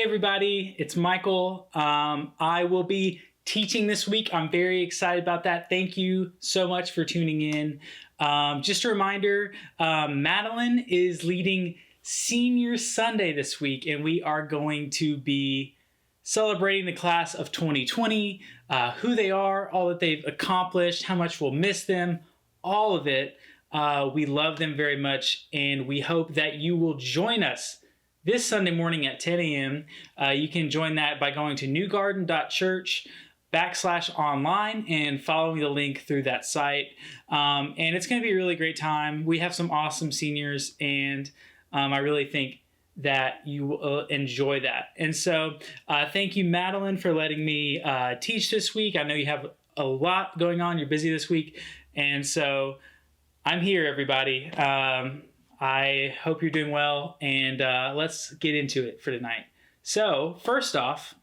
everybody, it's Michael. I will be teaching this week. I'm very excited about that. Thank you so much for tuning in. Just a reminder, Madeline is leading Senior Sunday this week, and we are going to be celebrating the class of 2020, who they are, all that they've accomplished, how much we'll miss them, all of it. We love them very much, and we hope that you will join us this Sunday morning at 10 a.m. You can join that by going to newgarden.church/online and following the link through that site. And it's going to be a really great time. We have some awesome seniors, and I really think that you will enjoy that. And so thank you, Madeline, for letting me teach this week. I know you have a lot going on. You're busy this week. And so I'm here, everybody. I hope you're doing well, and let's get into it for tonight. So first off,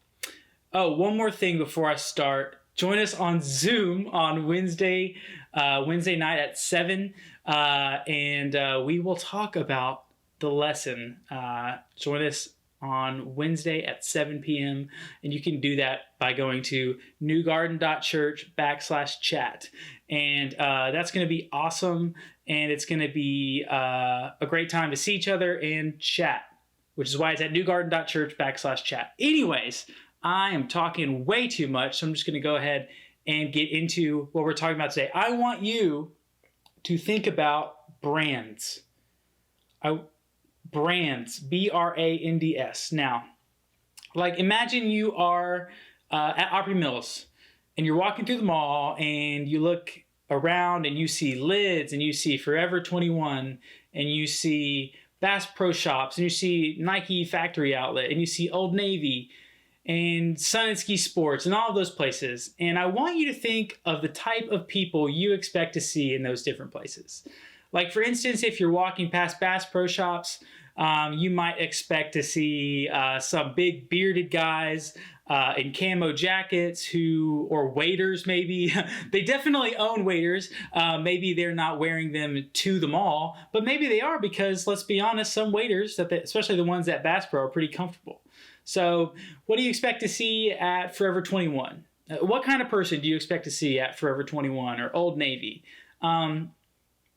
one more thing before I start. Join us on Zoom on Wednesday night at 7, and we will talk about the lesson. Join us on Wednesday at 7 p.m. And you can do that by going to newgarden.church/chat. And that's going to be awesome. And it's going to be a great time to see each other and chat, which is why it's at newgarden.church/chat. Anyways, I am talking way too much, so I'm just going to go ahead and get into what we're talking about today. I want you to think about brands. Brands, B-R-A-N-D-S. Now, like imagine you are at Opry Mills and you're walking through the mall and you look around and you see Lids and you see Forever 21 and you see Bass Pro Shops and you see Nike Factory Outlet and you see Old Navy and Sun and Ski Sports and all of those places. And I want you to think of the type of people you expect to see in those different places. Like for instance, if you're walking past Bass Pro Shops, you might expect to see some big bearded guys in camo jackets or waiters maybe. They definitely own waiters. Maybe they're not wearing them to the mall, but maybe they are because, let's be honest, some waiters, especially the ones at Bass Pro, are pretty comfortable. So what do you expect to see at Forever 21? What kind of person do you expect to see at Forever 21 or Old Navy?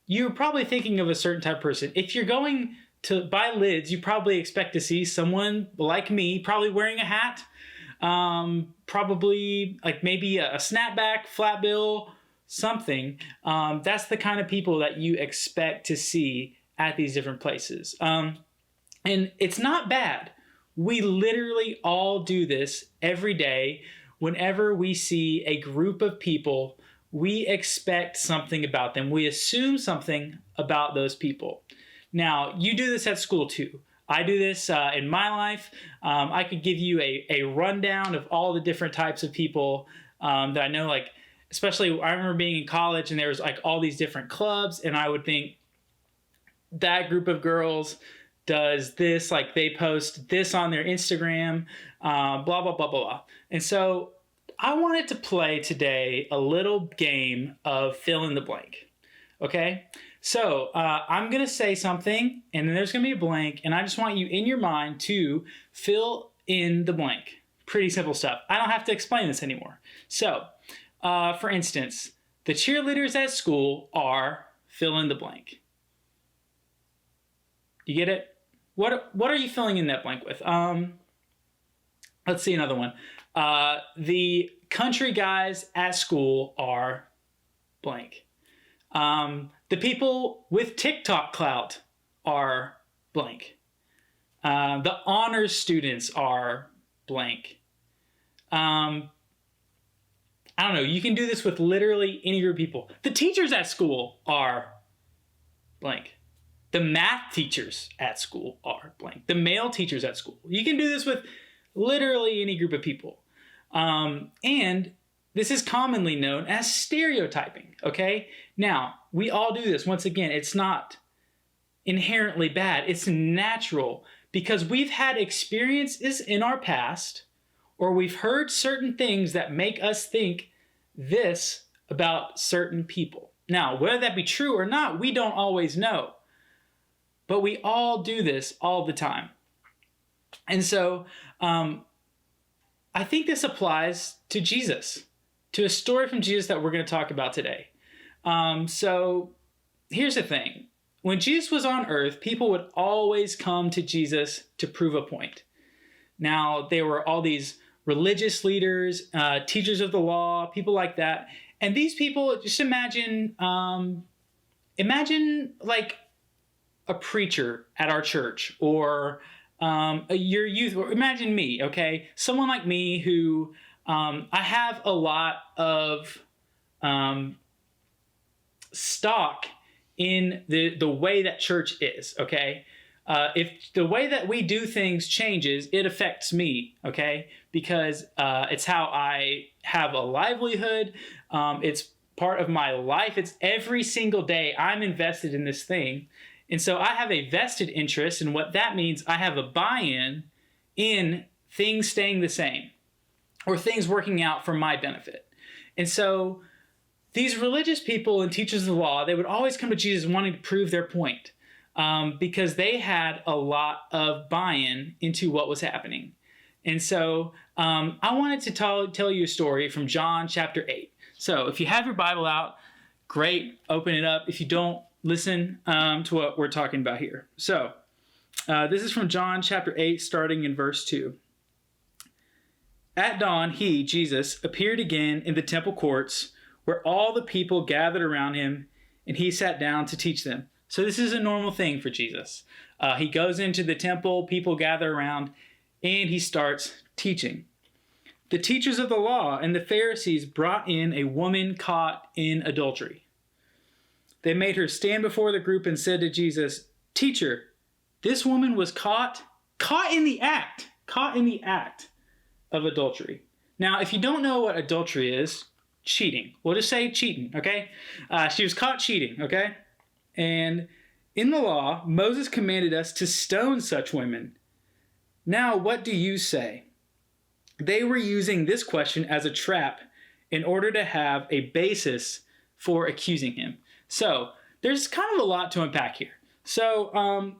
You're probably thinking of a certain type of person. If you're going to buy Lids, you probably expect to see someone like me, probably wearing a hat, probably like maybe a snapback, flat bill, something. That's the kind of people that you expect to see at these different places. And it's not bad. We literally all do this every day. Whenever we see a group of people, we expect something about them. We assume something about those people. Now, you do this at school too. I do this in my life. I could give you a rundown of all the different types of people that I know. Like, especially, I remember being in college and there was like all these different clubs, and I would think that group of girls does this, like they post this on their Instagram, blah, blah, blah, blah, blah. And so I wanted to play today a little game of fill in the blank. Okay? So I'm going to say something, and then there's going to be a blank, and I just want you in your mind to fill in the blank. Pretty simple stuff. I don't have to explain this anymore. So, for instance, the cheerleaders at school are fill in the blank. You get it? What are you filling in that blank with? Let's see another one. The country guys at school are blank. The people with TikTok clout are blank. The honors students are blank. I don't know. You can do this with literally any group of people. The teachers at school are blank. The math teachers at school are blank. The male teachers at school. You can do this with literally any group of people. And this is commonly known as stereotyping, okay? Now, we all do this. Once again, it's not inherently bad. It's natural because we've had experiences in our past, or we've heard certain things that make us think this about certain people. Now, whether that be true or not, we don't always know. But we all do this all the time. And so I think this applies to Jesus, to a story from Jesus that we're going to talk about today. So here's the thing. When Jesus was on earth, people would always come to Jesus to prove a point. Now, there were all these religious leaders, teachers of the law, people like that. And these people, just imagine like a preacher at our church, or your youth, or imagine me, okay? Someone like me who I have a lot of stock in the way that church is, okay? If the way that we do things changes, it affects me, okay? Because it's how I have a livelihood. It's part of my life. It's every single day I'm invested in this thing. And so I have a vested interest, and what that means, I have a buy-in in things staying the same or things working out for my benefit. And so these religious people and teachers of the law, they would always come to Jesus wanting to prove their point because they had a lot of buy-in into what was happening. And so I wanted to tell you a story from John chapter 8. So if you have your Bible out, great, open it up. If you don't, listen to what we're talking about here. So this is from John chapter 8, starting in verse 2. At dawn, he, Jesus, appeared again in the temple courts where all the people gathered around him, and he sat down to teach them. So this is a normal thing for Jesus. He goes into the temple, people gather around, and he starts teaching. The teachers of the law and the Pharisees brought in a woman caught in adultery. They made her stand before the group and said to Jesus, "Teacher, this woman was caught in the act of adultery." Now, if you don't know what adultery is, cheating. We'll just say cheating, okay? She was caught cheating, okay? And in the law, Moses commanded us to stone such women. Now, what do you say? They were using this question as a trap in order to have a basis for accusing him. So there's kind of a lot to unpack here. So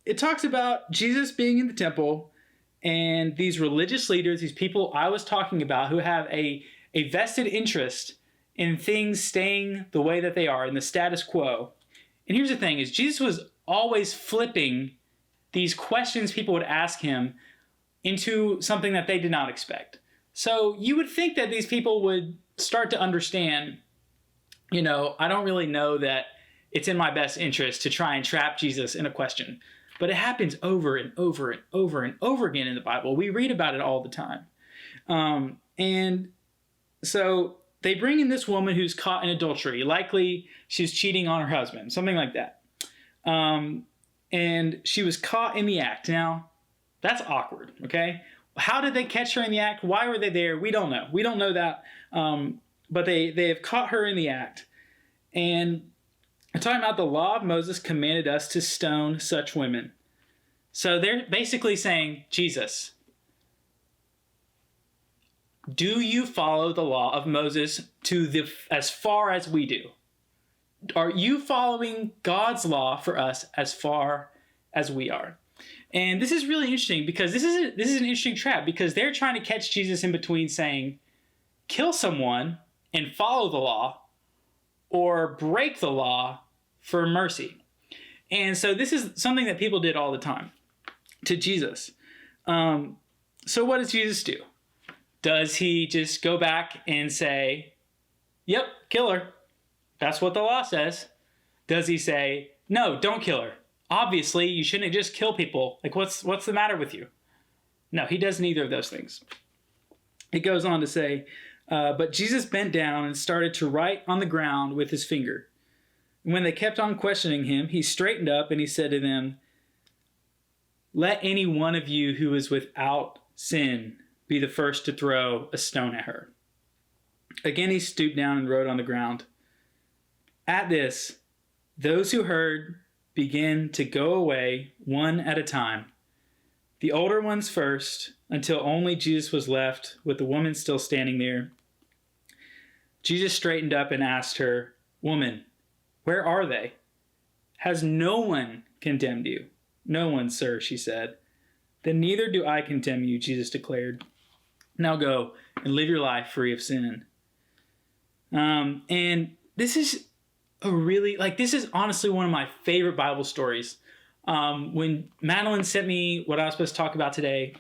it talks about Jesus being in the temple and these religious leaders, these people I was talking about who have a vested interest in things staying the way that they are, in the status quo. And here's the thing, is Jesus was always flipping these questions people would ask him into something that they did not expect. So you would think that these people would start to understand, I don't really know that it's in my best interest to try and trap Jesus in a question. But it happens over and over and over and over again in the Bible. We read about it all the time. And so they bring in this woman who's caught in adultery. Likely she's cheating on her husband, something like that. And she was caught in the act. Now, that's awkward, okay? How did they catch her in the act? Why were they there? We don't know. We don't know that. But they have caught her in the act. And I'm talking about the law of Moses commanded us to stone such women. So they're basically saying, Jesus, do you follow the law of Moses as far as we do? Are you following God's law for us as far as we are? And this is really interesting because this is an interesting trap, because they're trying to catch Jesus in between saying, kill someone and follow the law, or break the law for mercy. And so this is something that people did all the time to Jesus. So what does Jesus do? Does he just go back and say, yep, kill her? That's what the law says. Does he say, no, don't kill her? Obviously, you shouldn't just kill people. Like, what's the matter with you? No, he does neither of those things. It goes on to say, but Jesus bent down and started to write on the ground with his finger. And when they kept on questioning him, he straightened up and he said to them, let any one of you who is without sin be the first to throw a stone at her. Again, he stooped down and wrote on the ground. At this, those who heard began to go away one at a time, the older ones first, until only Jesus was left with the woman still standing there. Jesus straightened up and asked her, woman, where are they? Has no one condemned you? No one, sir, she said. then neither do I condemn you, Jesus declared. Now go and live your life free of sin. And this is this is honestly one of my favorite Bible stories. When Madeline sent me what I was supposed to talk about today,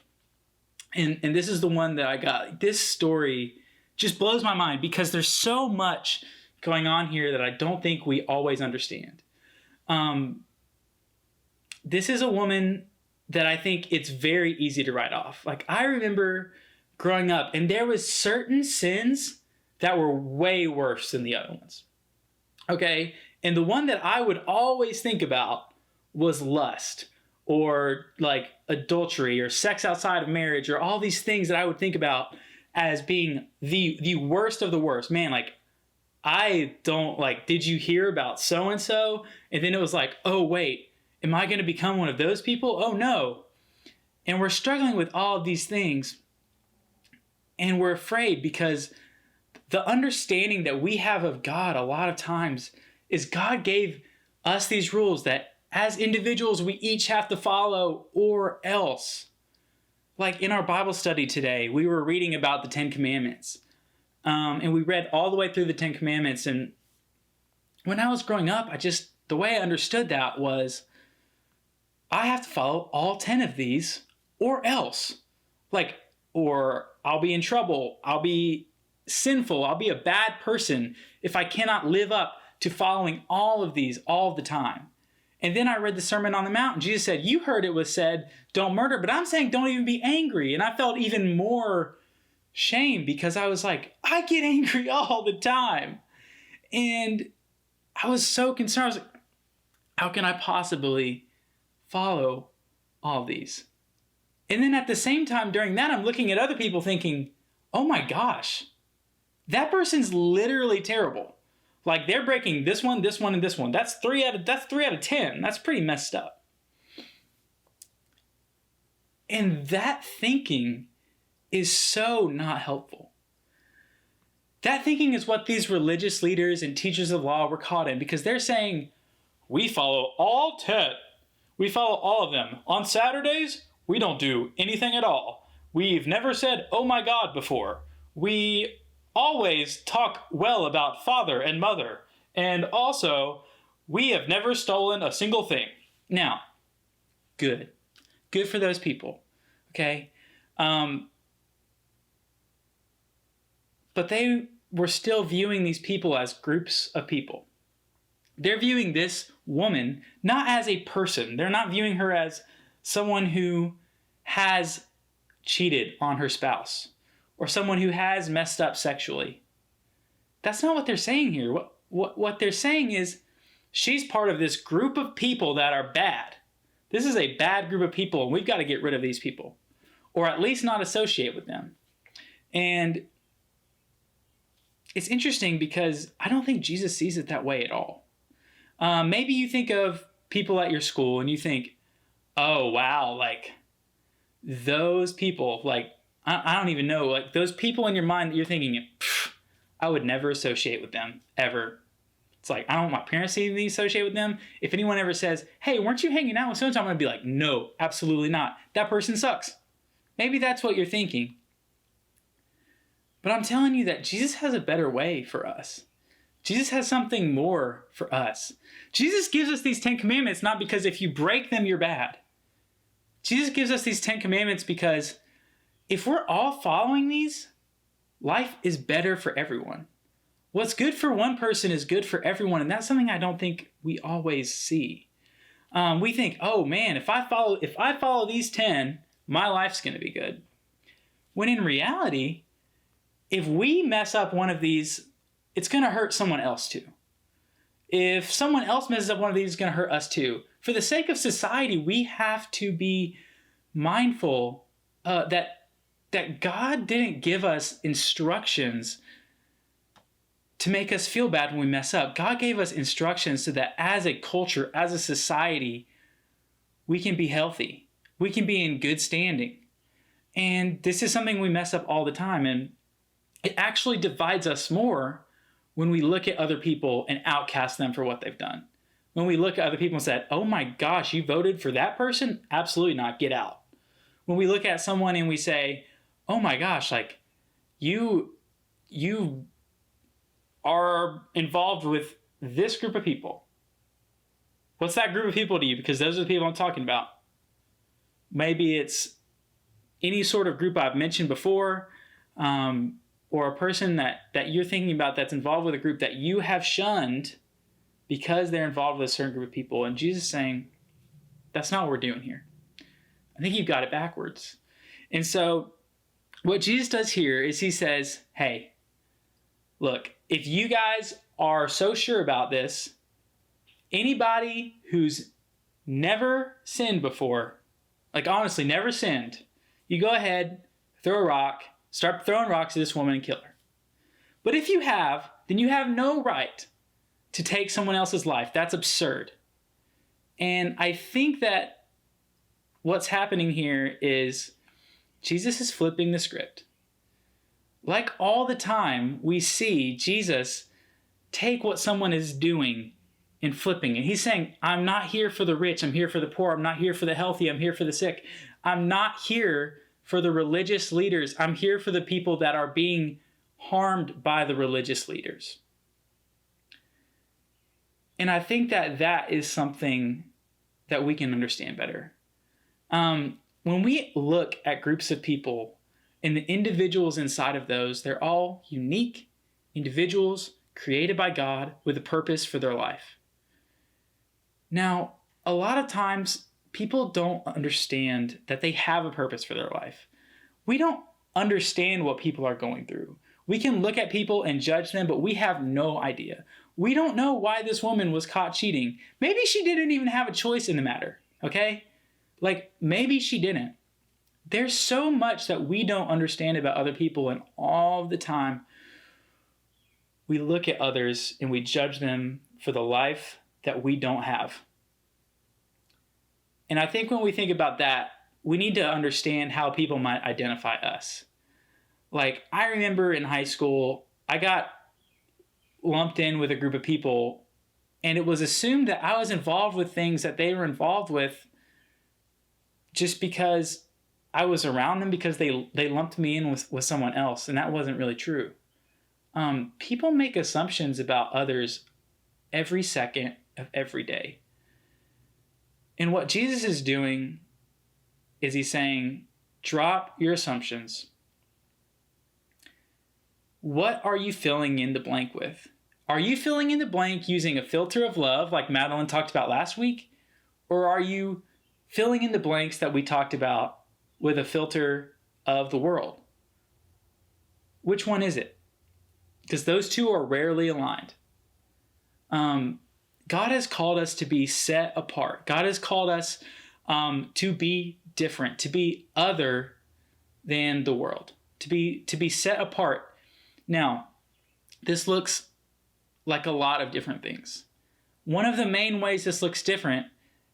and this is the one that I got, this story just blows my mind because there's so much going on here that I don't think we always understand. This is a woman that I think it's very easy to write off. Like, I remember growing up, and there was certain sins that were way worse than the other ones. Okay? And the one that I would always think about was lust, or like adultery, or sex outside of marriage, or all these things that I would think about as being the worst of the worst. Man, like, I don't like, did you hear about so-and-so? And then it was like, oh, wait, am I going to become one of those people? Oh, no. And we're struggling with all of these things. And we're afraid because the understanding that we have of God a lot of times is God gave us these rules that as individuals we each have to follow, or else. Like in our Bible study today, we were reading about the Ten Commandments. And we read all the way through the Ten Commandments. And when I was growing up, the way I understood that was, I have to follow all 10 of these or else. Like, or I'll be in trouble. I'll be sinful. I'll be a bad person if I cannot live up to following all of these all the time. And then I read the Sermon on the Mount, and Jesus said, you heard it was said, don't murder, but I'm saying don't even be angry. And I felt even more shame because I was like, I get angry all the time. And I was so concerned. I was like, how can I possibly follow all these? And then at the same time during that, I'm looking at other people thinking, oh my gosh, that person's literally terrible. Like, they're breaking this one, and this one. That's 3 out of 10. That's pretty messed up. And that thinking is so not helpful. That thinking is what these religious leaders and teachers of law were caught in, because they're saying, we follow all 10. We follow all of them. On Saturdays, we don't do anything at all. We've never said, oh my God, before. We always talk well about father and mother. And also, we have never stolen a single thing. Now, good. Good for those people. Okay? But they were still viewing these people as groups of people. They're viewing this woman not as a person. They're not viewing her as someone who has cheated on her spouse or someone who has messed up sexually. That's not what they're saying here. What they're saying is she's part of this group of people that are bad. This is a bad group of people, and we've got to get rid of these people, or at least not associate with them. And it's interesting because I don't think Jesus sees it that way at all. Maybe you think of people at your school and you think, oh, wow, like those people, like, I don't even know, like those people in your mind that you're thinking, I would never associate with them, ever. It's like, I don't want my parents to even associate with them. If anyone ever says, hey, weren't you hanging out with so-and-so? I'm going to be like, no, absolutely not. That person sucks. Maybe that's what you're thinking. But I'm telling you that Jesus has a better way for us. Jesus has something more for us. Jesus gives us these 10 commandments not because if you break them, you're bad. Jesus gives us these 10 commandments because if we're all following these, life is better for everyone. What's good for one person is good for everyone, and that's something I don't think we always see. We think, oh man, if I follow these 10, my life's going to be good. When in reality, if we mess up one of these, it's going to hurt someone else too. If someone else messes up one of these, it's going to hurt us too. For the sake of society, we have to be mindful that God didn't give us instructions to make us feel bad when we mess up. God gave us instructions so that as a culture, as a society, we can be healthy. We can be in good standing. And this is something we mess up all the time. And it actually divides us more when we look at other people and outcast them for what they've done. When we look at other people and say, oh my gosh, you voted for that person? Absolutely not. Get out. when we look at someone and we say, oh my gosh, like you are involved with this group of people. What's that group of people to you? Because those are the people I'm talking about. Maybe it's any sort of group I've mentioned before, or a person that you're thinking about that's involved with a group that you have shunned because they're involved with a certain group of people. And Jesus is saying, that's not what we're doing here. I think you've got it backwards. And so what Jesus does here is he says, hey, look, if you guys are so sure about this, anybody who's never sinned before, like honestly never sinned, you go ahead, throw a rock, start throwing rocks at this woman and kill her. But if you have, then you have no right to take someone else's life. That's absurd. And I think that what's happening here is Jesus is flipping the script. Like all the time, we see Jesus take what someone is doing and flipping it. He's saying, I'm not here for the rich. I'm here for the poor. I'm not here for the healthy. I'm here for the sick. I'm not here for the religious leaders. I'm here for the people that are being harmed by the religious leaders. And I think that that is something that we can understand better. When we look at groups of people and the individuals inside of those, they're all unique individuals created by God with a purpose for their life. Now, a lot of times people don't understand that they have a purpose for their life. We don't understand what people are going through. We can look at people and judge them, but we have no idea. We don't know why this woman was caught cheating. Maybe she didn't even have a choice in the matter, okay? Like, maybe she didn't. There's so much that we don't understand about other people, and all the time we look at others and we judge them for the life that we don't have. And I think when we think about that, we need to understand how people might identify us. Like, I remember in high school, I got lumped in with a group of people, and it was assumed that I was involved with things that they were involved with just because I was around them, because they lumped me in with someone else, and that wasn't really true. People make assumptions about others every second of every day. And what Jesus is doing is he's saying, drop your assumptions. What are you filling in the blank with? Are you filling in the blank using a filter of love like Madeline talked about last week? Or are you filling in the blanks that we talked about with a filter of the world? Which one is it? Because those two are rarely aligned. God has called us to be set apart. God has called us to be different, to be other than the world, to be set apart. Now, this looks like a lot of different things. One of the main ways this looks different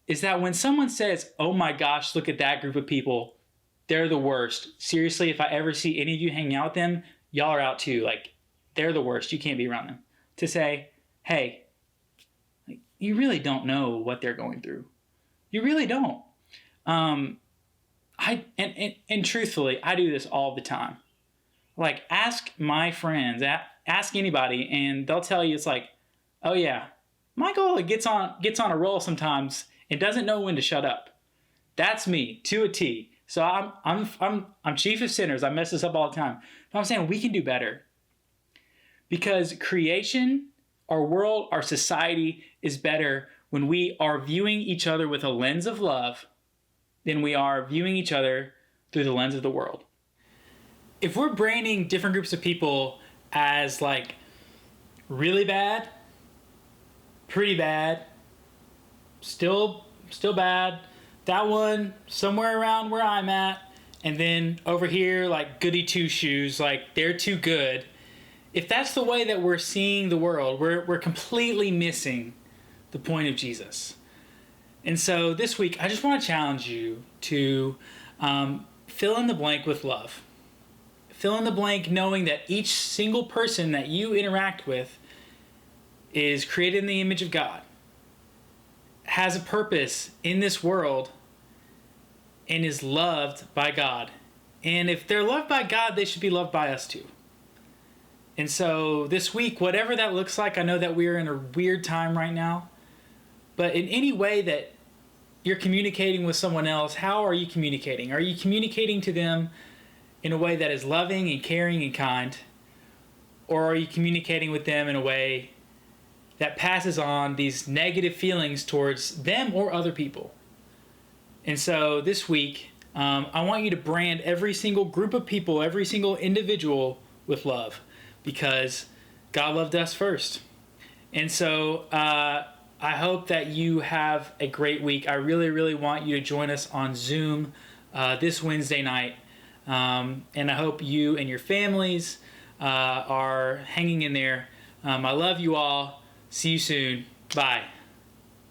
is that when someone says, oh my gosh, look at that group of people, they're the worst. Seriously, if I ever see any of you hanging out with them, y'all are out too. Like, they're the worst. You can't be around them. To say, hey, you really don't know what they're going through. You really don't. And truthfully, I do this all the time. Like, ask my friends, ask anybody, and they'll tell you, it's like, oh yeah, Michael gets on a roll sometimes and doesn't know when to shut up. That's me to a T. So I'm chief of sinners. I mess this up all the time. But I'm saying we can do better, because creation, our world, our society is better when we are viewing each other with a lens of love than we are viewing each other through the lens of the world. If we're branding different groups of people as like really bad, pretty bad, still bad, that one somewhere around where I'm at, and then over here like goody two shoes, like they're too good. If that's the way that we're seeing the world, we're completely missing the point of Jesus. And so this week, I just want to challenge you to fill in the blank with love. Fill in the blank knowing that each single person that you interact with is created in the image of God, has a purpose in this world, and is loved by God. And if they're loved by God, they should be loved by us too. And so this week, whatever that looks like, I know that we're in a weird time right now, but in any way that you're communicating with someone else, how are you communicating? Are you communicating to them in a way that is loving and caring and kind? Or are you communicating with them in a way that passes on these negative feelings towards them or other people? And so this week, I want you to brand every single group of people, every single individual with love, because God loved us first. And so I hope that you have a great week. I really, really want you to join us on Zoom this Wednesday night. And I hope you and your families are hanging in there. I love you all. See you soon. Bye.